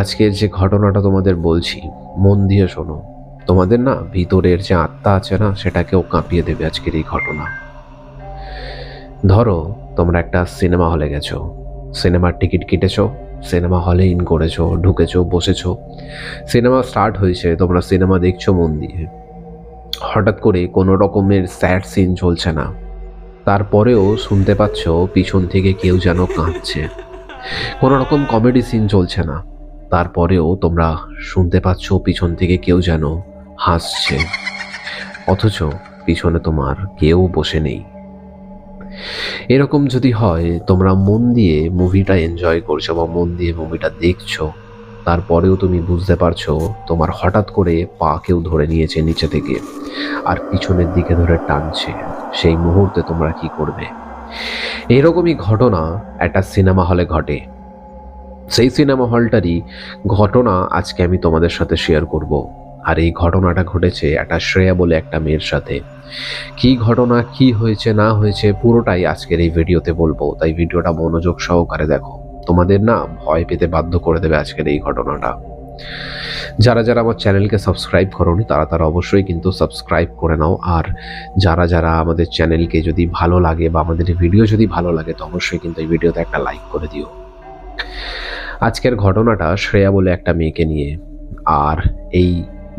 আজকের যে ঘটনাটা তোমাদের বলছি, মন দিয়ে শোনো। তোমাদের না ভিতরের যে আত্মা আছে না, সেটাকেও কাঁপিয়ে দেবে আজকের এই ঘটনা। ধরো, তোমরা একটা সিনেমা হলে গেছো, সিনেমার টিকিট কেটেছো, সিনেমা হলে ইন করেছো, ঢুকেছো, বসেছো, সিনেমা স্টার্ট হয়েছে, তোমরা সিনেমা দেখছো মন দিয়ে। হঠাৎ করে কোনো রকমের স্যাড সিন চলছে না, তারপরেও শুনতে পাচ্ছ পিছন থেকে কেউ যেন কাঁদছে। কোনো রকম কমেডি সিন চলছে না, তারপরেও তোমরা শুনতে পাচ্ছ পিছন থেকে কেউ যেন হাসছে, অথচ পিছনে তোমার কেউ বসে নেই। এরকম যদি হয়, তোমরা মন দিয়ে মুভিটা এনজয় করছো বা মন দিয়ে মুভিটা দেখছো, তারপরেও তুমি বুঝতে পারছো তোমার হঠাৎ করে পা কেউ ধরে নিয়েছে নিচে থেকে আর পিছনের দিকে ধরে টানছে। সেই মুহূর্তে তোমরা কি করবে? এরকমই ঘটনা একটা সিনেমা হলে ঘটে। সেই সিনেমা হলটারই ঘটনা আজকে আমি তোমাদের সাথে শেয়ার করব। আর এই ঘটনাটা ঘটেছে একটা শ্রেয়া বলে একটা মেয়ের সাথে। কি ঘটনা, কি হয়েছে না হয়েছে, পুরোটাই আজকের এই ভিডিওতে বলবো, তাই ভিডিওটা মনোযোগ সহকারে দেখো। তোমাদের না ভয় পেতে বাধ্য করে দেবে আজকের এই ঘটনাটা। যারা যারা আমার চ্যানেলকে সাবস্ক্রাইব করোনি তারা তারা অবশ্যই কিন্তু সাবস্ক্রাইব করে নাও। আর যারা যারা আমাদের চ্যানেলকে যদি ভালো লাগে বা আমাদের ভিডিও যদি ভালো লাগে, তো অবশ্যই কিন্তু এই ভিডিওতে একটা লাইক করে দিও। আজকের ঘটনাটা শ্রেয়া বলে একটা মেয়েকে নিয়ে। আর এই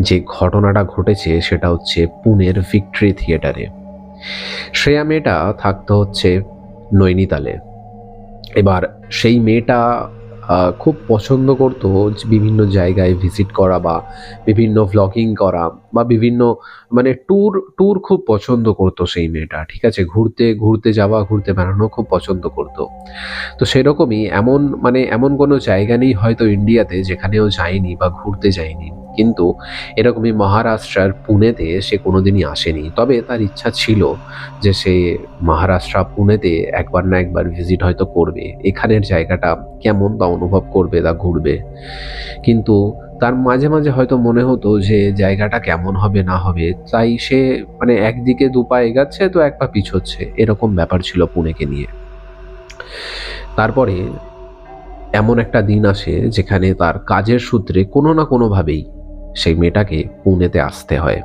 যে ঘটনাটা ঘটেছে সেটা হচ্ছে পুনের ভিক্টরি থিয়েটারে। শ্রেয়া মেয়েটা থাকতো হচ্ছে নৈনিতালে। এবার সেই মেয়েটা খুব পছন্দ করতো বিভিন্ন জায়গায় ভিজিট করা বা বিভিন্ন ভ্লগিং করা বা বিভিন্ন মানে ট্যুর ট্যুর খুব পছন্দ করতো সেই মেয়েটা। ঠিক আছে, ঘুরতে ঘুরতে যাওয়া, ঘুরতে বেড়ানো খুব পছন্দ করতো। তো সেরকমই এমন কোনো জায়গা নেই হয়তো ইন্ডিয়াতে যেখানেও যায়নি বা ঘুরতে যায়নি, কিন্তু এরকমই মহারাষ্ট্রার পুনেতে সে কোনোদিনই আসেনি। তবে তার ইচ্ছা ছিল যে সে মহারাষ্ট্র পুনেতে একবার না একবার ভিজিট হয়তো করবে, এখানের জায়গাটা কেমন তা অনুভব করবে, তা ঘুরবে। কিন্তু তার মাঝে মাঝে হয়তো মনে হতো যে জায়গাটা কেমন হবে না হবে, তাই সে একদিকে দু পা এগাচ্ছে তো এক পা পিছোচ্ছে, এরকম ব্যাপার ছিল পুনেকে নিয়ে। তারপরে এমন একটা দিন আসে যেখানে তার কাজের সূত্রে কোনো না কোনোভাবেই সেই মেয়েটাকে পুনেতে আসতে হয়।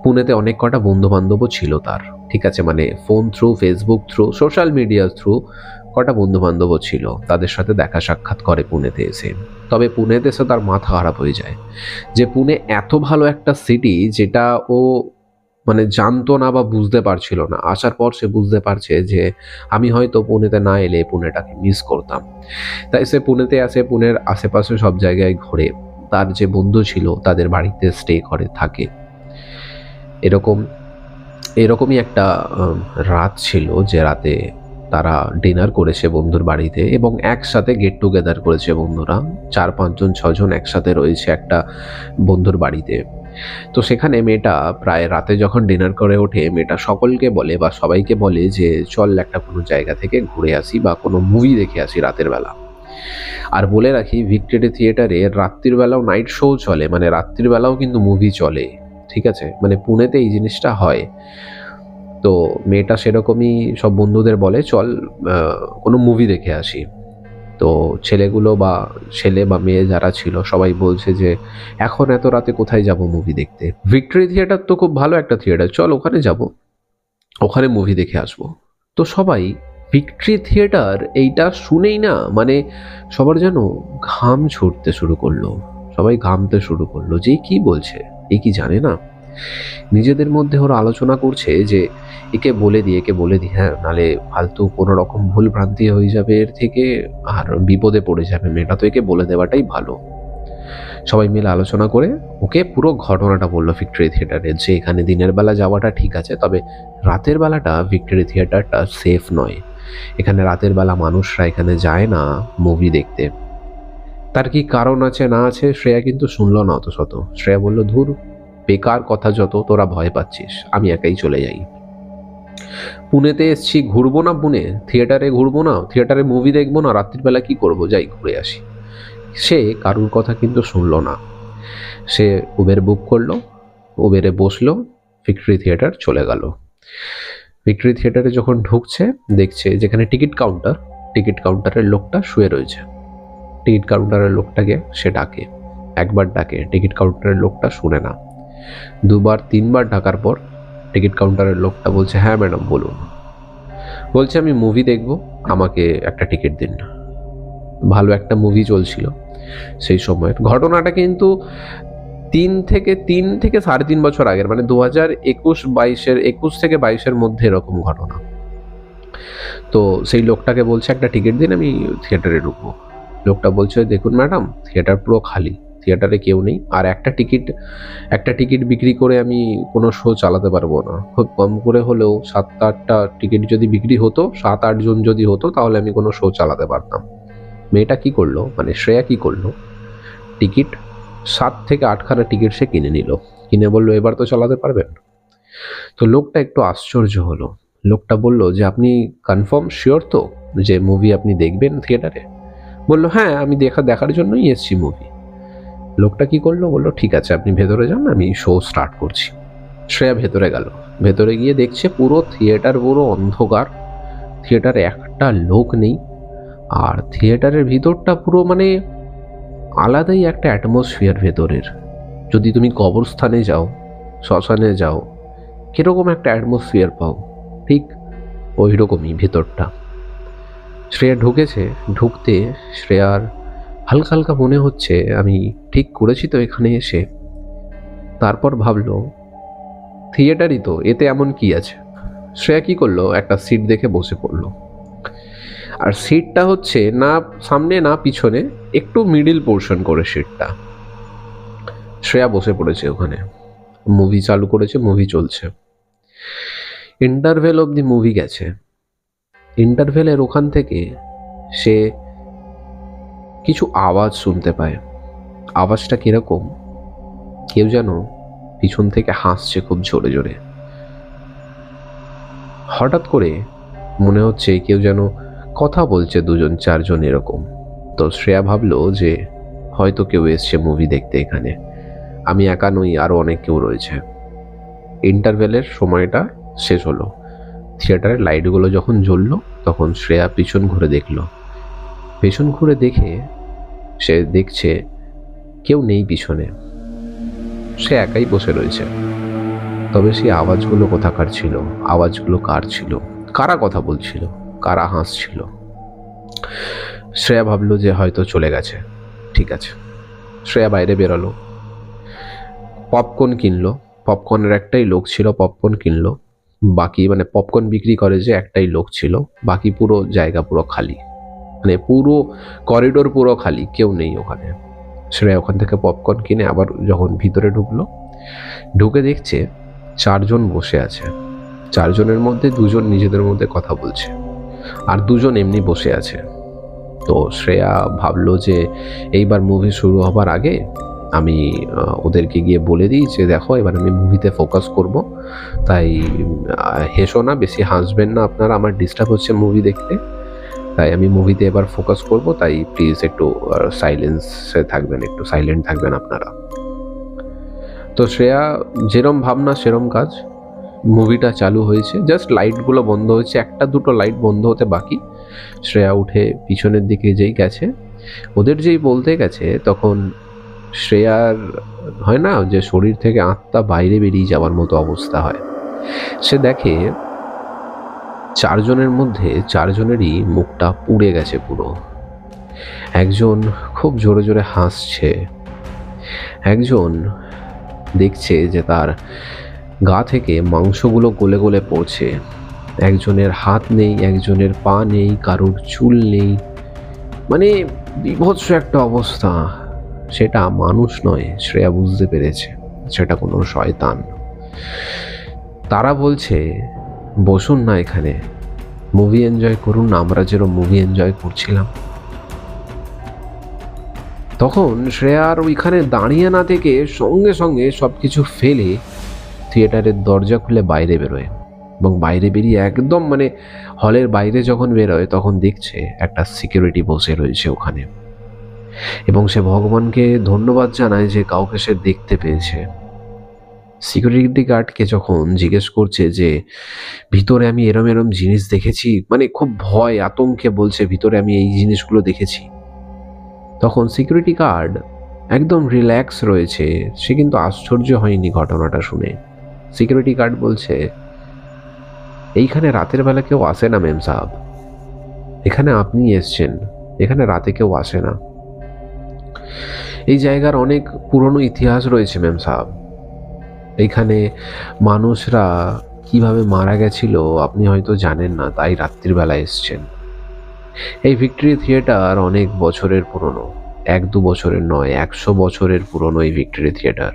পুনেতে অনেক কটা বন্ধু বান্ধবও ছিল তার। ঠিক আছে, phone through, Facebook through, social media through কটা বন্ধু বান্ধবও ছিল, তাদের সাথে দেখা সাক্ষাৎ করে পুনেতে এসে। তবে পুনেতে এসে তার মাথা খারাপ হয়ে যায় যে পুনে এত ভালো একটা সিটি যেটা ও জানতো না বা বুঝতে পারছিল না। আসার পর সে বুঝতে পারছে যে আমি হয়তো পুনেতে না এলে পুনেটাকে মিস করতাম। তাই সে পুনেতে আসে, পুনের আশেপাশে সব জায়গায় ঘোরে, তার যে বন্ধু ছিল তাদের বাড়িতে স্টে করে থাকে। এরকম এরকমই একটা রাত ছিল যে রাতে তারা ডিনার করেছে বন্ধুর বাড়িতে এবং একসাথে গেট টুগেদার করেছে বন্ধুরা। 4-5 জন 6 জন একসাথে রয়েছে একটা বন্ধুর বাড়িতে। তো সেখানে মেয়েটা প্রায় রাতে যখন ডিনার করে ওঠে, মেয়েটা সকলকে বলে বা সবাইকে বলে যে চল একটা কোনো জায়গা থেকে ঘুরে আসি বা কোনো মুভি দেখে আসি রাতের বেলা। আর বলে রাখি, ভিক্টোরি থিয়েটারে রাত্রির বেলাও নাইট শো চলে, রাত্রির বেলাও কিন্তু মুভি চলে। ঠিক আছে, পুনেতে এই জিনিসটা হয়। তো মেয়েটা সেরকমই সব বন্ধুদের বলে চল কোনো মুভি দেখে আসি। তো ছেলেগুলো বা ছেলে বা মেয়ে যারা ছিল সবাই বলছে যে এখন এত রাতে কোথায় যাব মুভি দেখতে, ভিক্টোরি থিয়েটার তো খুব ভালো একটা থিয়েটার, চল ওখানে যাব, ওখানে মুভি দেখে আসবো। তো সবাই ভিক্টরি থিয়েটার এইটা শুনেই না সবার যেন ঘাম ছুটতে শুরু করলো। সবাই ঘামতে শুরু করলো যে কি বলছে, এ কি জানে না। নিজেদের মধ্যে ওরা আলোচনা করছে যে একে বলে দিই, একে বলে দিই, হ্যাঁ, নালে ফালতু কোনো রকম ভুল ভ্রান্তি হয়ে যাবে এর থেকে, আর বিপদে পড়ে যাবে মেয়েটা, তো একে বলে দেওয়াটাই ভালো। সবাই মিলে আলোচনা করে ওকে পুরো ঘটনাটা বললো ভিক্টোরি থিয়েটারে, যে এখানে দিনের বেলা যাওয়াটা ঠিক আছে, তবে রাতের বেলাটা ভিক্টোরি থিয়েটারটা সেফ নয়। এখানে রাতের বেলা মানুষরা এখানে যায় না মুভি দেখতে। তার কি কারণ আছে না আছে শ্রেয়া কিন্তু শুনলো না অত শত। শ্রেয়া বলল, ধুর, বেকার কথা যত, তোরা ভয় পাচ্ছিস, আমি একাই চলে যাই। পুনেতে এসছি, ঘুরবো না পুনে, থিয়েটারে ঘুরবো না, থিয়েটারে মুভি দেখবো না, রাত্রিবেলা কি করব, যাই ঘুরে আসি। সে কারুর কথা কিন্তু শুনলো না। সে উবের বুক করলো, উবেরে বসলো, ভিক্টোরি থিয়েটার চলে গেল। ভিক্টোরি থিয়েটারে যখন ঢুকছে, দেখছে যেখানে টিকিট কাউন্টারের লোকটা শুয়ে রয়েছে। টিকিট কাউন্টারের লোকটাকে সে ডাকে, একবার ডাকে, টিকিট কাউন্টারের লোকটা শুনে না। 2বার 3বার ডাকার পর টিকিট কাউন্টারের লোকটা বলছে, হ্যাঁ ম্যাডাম বলুন। বলছে, আমি মুভি দেখব, আমাকে একটা টিকিট দিন। ভালো একটা মুভি চলছিল সেই সময়ের ঘটনাটা, কিন্তু 3 থেকে 3.5 বছর আগের, মানে 2021 মধ্যে এরকম ঘটনা। তো সেই লোকটাকে বলছে একটা টিকিট দিন, আমি থিয়েটারে ঢুকবো। লোকটা বলছে, দেখুন ম্যাডাম, থিয়েটার পুরো খালি, থিয়েটারে কেউ নেই, আর একটা টিকিট বিক্রি করে আমি কোনো শো চালাতে পারবো না। খুব কম করে হলেও 7-8টা টিকিট যদি বিক্রি হতো, 7-8 জন যদি হতো, তাহলে আমি কোনো শো চালাতে পারতাম। মেয়েটা কি করলো, মানে শ্রেয়া কি করলো, টিকিট 7 থেকে 8খানা টিকিট সে কিনে নিল, কিনে বললো, এবার তো চালাতে পারবেন। তো লোকটা একটু আশ্চর্য হলো। লোকটা বলল যে, আপনি কনফার্ম শিওর তো যে মুভি আপনি দেখবেন থিয়েটারে? বললো, হ্যাঁ, আমি দেখার জন্যই এসেছি মুভি। লোকটা কি করলো, বললো, ঠিক আছে আপনি ভেতরে যান, আমি শো স্টার্ট করছি। শ্রেয়া ভেতরে গেল, ভেতরে গিয়ে দেখছে পুরো থিয়েটার পুরো অন্ধকার, থিয়েটারে একটা লোক নেই, আর থিয়েটারের ভিতরটা পুরো মানে আলাদাই একটা অ্যাটমসফিয়ার ভেতরের। যদি তুমি কবরস্থানে যাও, শ্মশানে যাও, কিরকম একটা অ্যাটমসফিয়ার পাও, ঠিক ওই রকমই ভেতরটা। শ্রেয়া ঢুকেছে, ঢুকতে শ্রেয়ার হালকা হালকা মনে হচ্ছে আমি ঠিক করেছি তো এখানে এসে। তারপর ভাবলো, থিয়েটারই তো, এতে এমন কি আছে। শ্রেয়া কি করলো, একটা সিট দেখে বসে পড়লো। আর সিটটা হচ্ছে না সামনে না পিছনে, একটু মিডিল পোর্শন করে সিটটা। শ্রেয়া বসে পড়েছে ওখানে, মুভি চালু করেছে, মুভি চলছে। ইন্টারভেল অব দি মুভি গেছে। ইন্টারভেলের ওখান থেকে সে কিছু আওয়াজ শুনতে পায়। আওয়াজটা কিরকম, কেউ যেন পিছন থেকে হাসছে খুব জোরে জোরে। হঠাৎ করে মনে হচ্ছে কেউ যেন কথা বলছে, 2-4 জন এরকম। তো শ্রেয়া ভাবলো যে হয়তো কেউ এসছে মুভি দেখতে এখানে, আমি একা নই, আরও অনেক কেউ রয়েছে। ইন্টারভেলের সময়টা শেষ হলো, থিয়েটারের লাইটগুলো যখন জ্বললো, তখন শ্রেয়া পিছন ঘুরে দেখলো। পেছন ঘুরে দেখে সে দেখছে কেউ নেই পিছনে, সে একাই বসে রয়েছে। তবে সেই আওয়াজগুলো কোথাকার ছিল, আওয়াজগুলো কার ছিল, কারা কথা বলছিল, কারা হাসছিল। শ্রেয়া ভাবলো যে হয়তো চলে গেছে, ঠিক আছে। শ্রেয়া বাইরে বেরোলো, পপকর্ন কিনলো। পপকর্নের একটাই লোক ছিল, পপকর্ন কিনলো। বাকি মানে পপকর্ন বিক্রি করে যে একটাই লোক ছিল, বাকি পুরো জায়গা পুরো খালি, মানে পুরো করিডোর পুরো খালি, কেউ নেই ওখানে। শ্রেয়া ওখান থেকে পপকর্ন কিনে আবার যখন ভিতরে ঢুকলো, ঢুকে দেখছে 4 জন বসে আছে। 4 জনের মধ্যে 2জন নিজেদের মধ্যে কথা বলছে, আর 2জন এমনি বসে আছে। তো শ্রেয়া ভাবলো যে এইবার মুভি শুরু হবার আগে আমি ওদেরকে গিয়ে বলে দিই যে দেখো, এবার আমি মুভিতে ফোকাস করব, তাই হেসো না, বেশি হাসবেন না আপনারা, আমার ডিস্টার্ব হচ্ছে মুভি দেখতে, তাই আমি মুভিতে এবার ফোকাস করব, তাই প্লিজ একটু সাইলেন্সে থাকবেন, একটু সাইলেন্ট থাকবেন আপনারা। তো শ্রেয়া যেরম ভাবনা সেরম কাজ। মুভিটা চালু হয়েছে, জাস্ট লাইটগুলো বন্ধ হয়েছে, 1-2টো লাইট বন্ধ হতে বাকি। শ্রেয়া উঠে পিছনের দিকে যেই গেছে, ওদের যেই বলতে গেছে, তখন শ্রেয়ার হয় না যে শরীর থেকে আত্মা বাইরে বেরিয়ে যাওয়ার মতো অবস্থা হয়। সে দেখে 4জনের মধ্যে 4জনেরই মুখটা পুড়ে গেছে পুরো। একজন খুব জোরে জোরে হাসছে, একজন দেখছে যে তার গা থেকে মাংসগুলো গলে গলে পড়ছে, একজনের হাত নেই, একজনের পা নেই, কারোর চুল নেই, মানে বিভৎস একটা অবস্থা। সেটা মানুষ নয়, শ্রেয়া বুঝতে পেরেছে, সেটা কোনো শয়তান। তারা বলছে, বসুন না এখানে, মুভি এনজয় করুন, আমরা যেরকম মুভি এনজয় করছিলাম। তখন শ্রেয়ার ওইখানে দাঁড়িয়ে না থেকে সঙ্গে সঙ্গে সব কিছু ফেলে থিয়েটারের দরজা খুলে বাইরে বেরোয়, এবং বাইরে বেরিয়ে একদম মানে হলের বাইরে যখন বেরোয়, তখন দেখছে একটা সিকিউরিটি বসে রয়েছে ওখানে, এবং সে ভগবানকে ধন্যবাদ জানায় যে কাউকে সে দেখতে পেয়েছে। সিকিউরিটি গার্ডকে যখন জিজ্ঞেস করছে যে ভিতরে আমি এরম এরম জিনিস দেখেছি, মানে খুব ভয় আতঙ্কে বলছে ভিতরে আমি এই জিনিসগুলো দেখেছি, তখন সিকিউরিটি গার্ড একদম রিল্যাক্স রয়েছে, সে কিন্তু আশ্চর্য হয়নি ঘটনাটা শুনে। সিকিউরিটি গার্ড বলছে, এইখানে রাতের বেলা কেউ আসে না মেম সাহেব, এখানে আপনি এসছেন, এখানে রাতে কেউ আসে না। এই জায়গার অনেক পুরনো ইতিহাস রয়েছে মেম সাহেব, এইখানে মানুষরা কিভাবে মারা গেছিল আপনি হয়তো জানেন না, তাই রাত্রির বেলা এসছেন। এই ভিক্টরি থিয়েটার অনেক বছরের পুরনো, 1-2 বছরের নয়, 100 বছরের পুরনো এই ভিক্টরি থিয়েটার।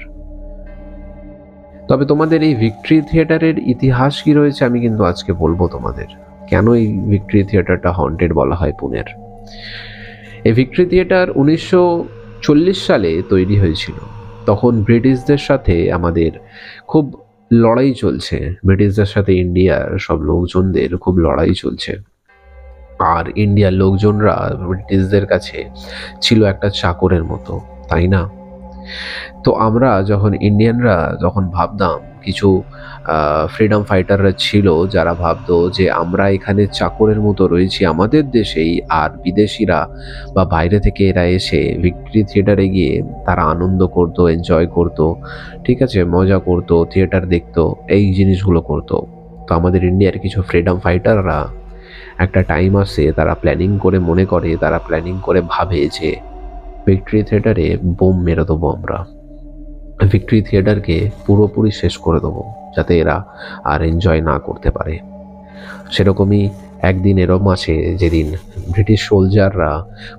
তবে তোমাদের এই ভিক্টরি থিয়েটারের ইতিহাস কি রয়েছে আমি কিন্তু আজকে বলবো তোমাদের, কেন এই ভিক্টরি থিয়েটারটা হন্টেড বলা হয় পুনের। এই ভিক্টরি থিয়েটার 1940 সালে তৈরি হয়েছিল। তখন ব্রিটিশদের সাথে আমাদের খুব লড়াই চলছে, ব্রিটিশদের সাথে ইন্ডিয়ার সব লোকজনদের খুব লড়াই চলছে। আর ইন্ডিয়ার লোকজনরা ব্রিটিশদের কাছে ছিল একটা চাকরের মতো, তাই না? তো আমরা যখন ইন্ডিয়ানরা যখন ভাবতাম, কিছু ফ্রিডম ফাইটাররা ছিল যারা ভাবতো যে আমরা এখানে চাকরের মতো রয়েছি আমাদের দেশেই, আর বিদেশিরা বা বাইরে থেকে এরা এসে ভিক্টরি থিয়েটারে গিয়ে তারা আনন্দ করতো, এনজয় করতো, ঠিক আছে, মজা করতো, থিয়েটার দেখতো, এই জিনিসগুলো করতো। তো আমাদের ইন্ডিয়ার কিছু ফ্রিডম ফাইটাররা একটা টাইম আসে, তারা প্ল্যানিং করে মনে করে, তারা প্ল্যানিং করে ভাবে যে ভিক্টরি থিয়েটারে বোম মেরে দেবো আমরা, ভিক্টরি থিয়েটারকে পুরোপুরি শেষ করে দেবো, যাতে এরা আর এনজয় না করতে পারে। সেরকমই একদিন এরম আছে যেদিন ব্রিটিশ সোলজাররা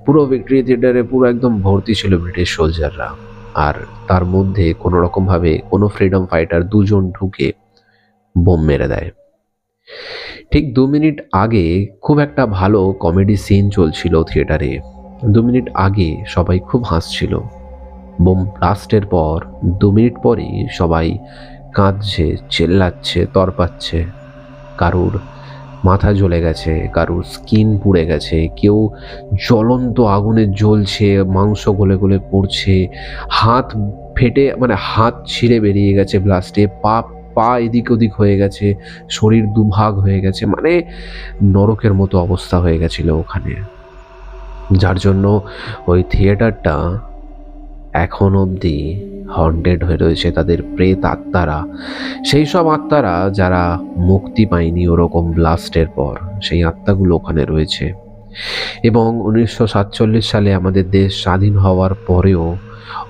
পুরো ভিক্টরি থিয়েটারে পুরো একদম ভর্তি ছিল ব্রিটিশ সোলজাররা, আর তার মধ্যে কোনো রকমভাবে কোনো ফ্রিডম ফাইটার 2 জন ঢুকে বোম মেরে দেয়। ঠিক 2 মিনিট আগে খুব একটা ভালো কমেডি সিন চলছিল থিয়েটারে, 2 মিনিট আগে সবাই খুব হাসছিল। বোম ব্লাস্টের পর 2 মিনিট পরেই সবাই কাঁদছে, চেল্লাচ্ছে, তরপাচ্ছে। কারুর মাথা জ্বলে গেছে, কারুর স্কিন পুড়ে গেছে, কেউ জ্বলন্ত আগুনে জ্বলছে, মাংস গলে গলে পড়ছে, হাত ফেটে মানে হাত ছিঁড়ে বেরিয়ে গেছে ব্লাস্টে, পা পা এদিক ওদিক হয়ে গেছে, শরীর দুভাগ হয়ে গেছে, মানে নরকের মতো অবস্থা হয়ে গেছিল ওখানে। যার জন্য ওই থিয়েটারটা এখন অবধি হন্টেড হয়ে রয়েছে, তাদের প্রেত আত্মারা, সেই সব আত্মারা যারা মুক্তি পায়নি ওরকম ব্লাস্টের পর, সেই আত্মাগুলো ওখানে রয়েছে। এবং 1947 সালে আমাদের দেশ স্বাধীন হওয়ার পরেও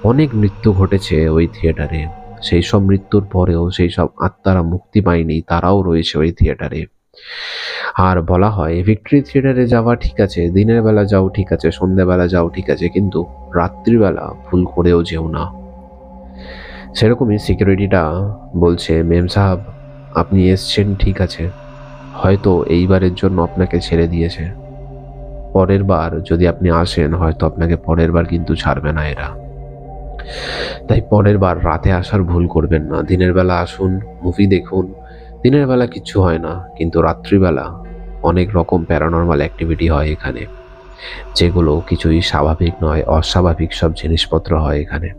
অনেক মৃত্যু ঘটেছে ওই থিয়েটারে, সেই সব মৃত্যুর পরেও সেই সব আত্মারা মুক্তি পায়নি, তারাও রয়েছে ওই থিয়েটারে। আর বলা হয় ভিক্টরি থিয়েটারে যাওয়া ঠিক আছে, দিনের বেলা যাও ঠিক আছে, সন্ধ্যাবেলা যাও ঠিক আছে, কিন্তু রাত্রিবেলা ভুল করেও যেও না। সেরকমই সিকিউরিটিটা বলছে, মেম সাহেব আপনি এসছেন ঠিক আছে, হয়তো এইবারের জন্য আপনাকে ছেড়ে দিয়েছে, পরের বার যদি আপনি আসেন হয়তো আপনাকে পরের বার কিন্তু ছাড়বে না এরা, তাই পরের বার রাতে আসার ভুল করবেন না, দিনের বেলা আসুন, মুভি দেখুন। দিনের বেলা কিচ্ছু হয় না, কিন্তু রাত্রিবেলা অনেক রকম প্যারানর্মাল অ্যাক্টিভিটি হয় এখানে, যেগুলো কিছুই স্বাভাবিক নয়, অস্বাভাবিক সব জিনিসপত্র হয় এখানে।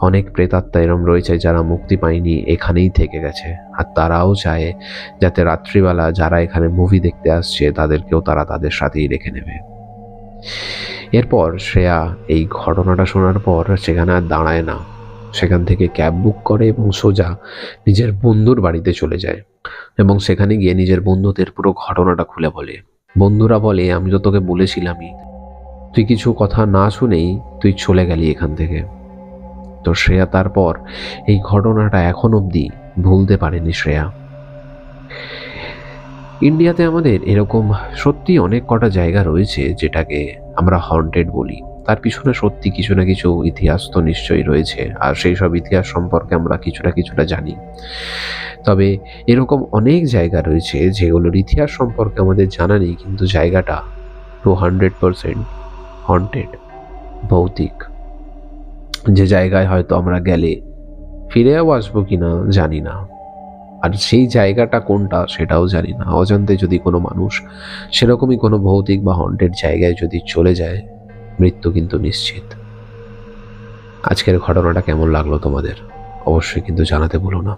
অনেক প্রেতাত্মা এরম রয়েছে যারা মুক্তি পায়নি, এখানেই থেকে গেছে, আর তারাও চায় যাতে রাত্রিবেলা যারা এখানে মুভি দেখতে আসছে তাদেরকেও তারা তাদের সাথেই রেখে নেবে। এরপর শ্রেয়া এই ঘটনাটা শোনার পর সেখানে আর দাঁড়ায় না, সেখান থেকে ক্যাব বুক করে এবং সোজা নিজের বন্ধুর বাড়িতে চলে যায়, এবং সেখানে গিয়ে নিজের বন্ধুদের পুরো ঘটনাটা খুলে বলে। বন্ধুরা বলে, আমি তো তোকে বলেছিলামই, তুই কিছু কথা না শুনেই তুই চলে গেলি এখান থেকে। তো শ্রেয়া তারপর এই ঘটনাটা এখন অবধি ভুলতে পারেনি শ্রেয়া। ইন্ডিয়াতে আমাদের এরকম সত্যি অনেক কটা জায়গা রয়েছে যেটাকে আমরা হন্টেড বলি, তার পিছনে সত্যি কিছু না কিছু ইতিহাস তো নিশ্চয়ই রয়েছে, আর সেই সব ইতিহাস সম্পর্কে আমরা কিছুটা জানি। তবে এরকম অনেক জায়গা রয়েছে যেগুলোর ইতিহাস সম্পর্কে আমাদের জানা নেই, কিন্তু জায়গাটা 200% হন্টেড, ভৌতিক, যে জায়গায় হয়তো আমরা গেলে ফিরেও আসবো কিনা জানি না, আর সেই জায়গাটা কোনটা সেটাও জানি না। অজান্তে যদি কোনো মানুষ সেরকমই কোনো ভৌতিক বা হন্টেড জায়গায় যদি চলে যায়, মৃত্যু কিন্তু নিশ্চিত। আজকের ঘটনাটা কেমন লাগলো তোমাদের অবশ্যই কিন্তু জানাতে ভুলো না,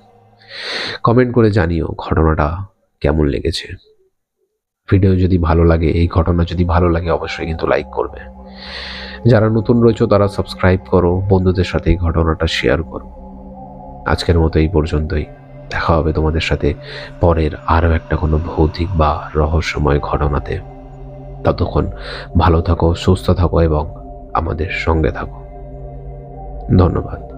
কমেন্ট করে জানিও ঘটনাটা কেমন লেগেছে। ভিডিও যদি ভালো লাগে, এই ঘটনা যদি ভালো লাগে অবশ্যই কিন্তু লাইক করবে। যারা নতুন রয়েছে তারা সাবস্ক্রাইব করো, বন্ধুদের সাথে এই ঘটনাটা শেয়ার করো। আজকের মতো এই পর্যন্তই। দেখা হবে তোমাদের সাথে পরের আরও একটা কোনো ভৌতিক বা রহস্যময় ঘটনাতে। ততক্ষণ ভালো থাকো, সুস্থ থাকো এবং আমাদের সঙ্গে থাকো। ধন্যবাদ।